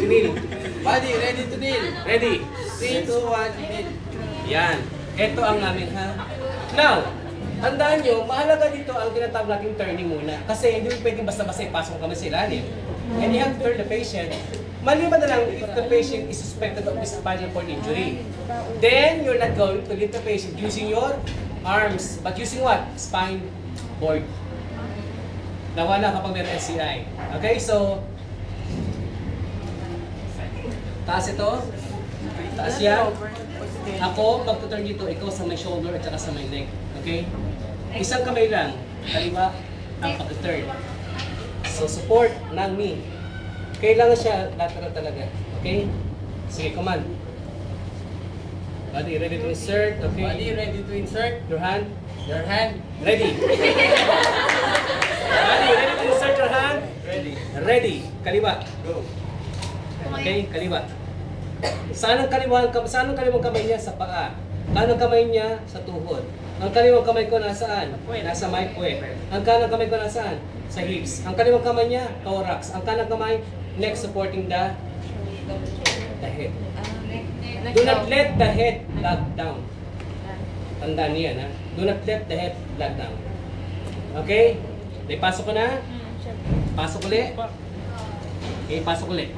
kneel. Body, ready to kneel. Ready? 3, 2, 1, kneel. Yan. Ito ang namin ha. Now, tandaan nyo, mahalaga dito ang tinatawag nating turning muna. Kasi hindi mo pwedeng basta-basta ipasok kami sa ilalim. And you have to turn the patient. Maliban na lang if the patient is suspected of spinal cord injury. Then, you're not going to lift the patient using your arms. But using what? Spine board. Nawala kapag meron SCI. Okay, so taas ito. Taas yan. Ako, pag-turn dito, ikaw sa my shoulder at saka sa my neck. Okay? Isang kamay lang. Kaliwa ang pag-turn. So, support ng knee. Kailangan siya lateral talaga. Okay? Sige, command. Body ready to insert. Okay. Body, ready to insert. Your hand. Your hand. Ready. Body ready to insert your hand. Ready. Ready. Kaliwa. Go. Okay, kaliwa. Saan ang kaliwang kamay niya? Sa paa. Kanang kamay niya sa tuhod. Ang kaliwang kamay ko nasaan? Nasa may puwet. Ang kanang kamay ko nasaan? Sa hips. Ang kaliwang kamay niya, thorax. Ang kanang kamay, neck supporting the head. Do not let the head lag down. Tandaan niyo yan, ha? Do not let the head lag down. Okay? Pasok ko na? Pasok ulit? Okay, pasok ulit.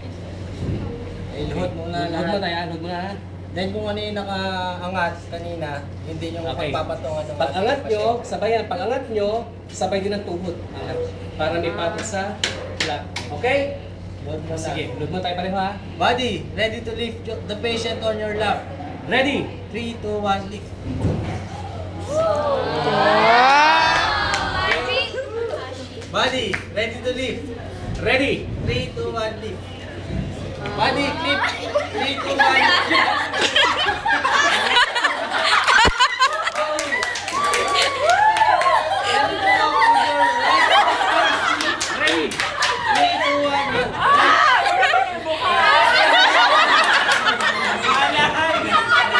Ilhod muna Huwag mo lahat. tayo, huwag mo na, ha? Then kung ano yung nakaangat kanina, hindi nyo Okay. pagpapatungan ng Pag-angat nyo, sabayan. Pag-angat nyo, sabay din ang tuhod. Angat. Para may patok sa lap. Okay? Load muna. Sige, load mo tayo pareho, ha? Body, ready to lift the patient on your lap. Ready? 3, 2, 1, lift. Body, ready to lift. Ready? 3, 2, 1, lift. Body, clip. 3, 2, 1,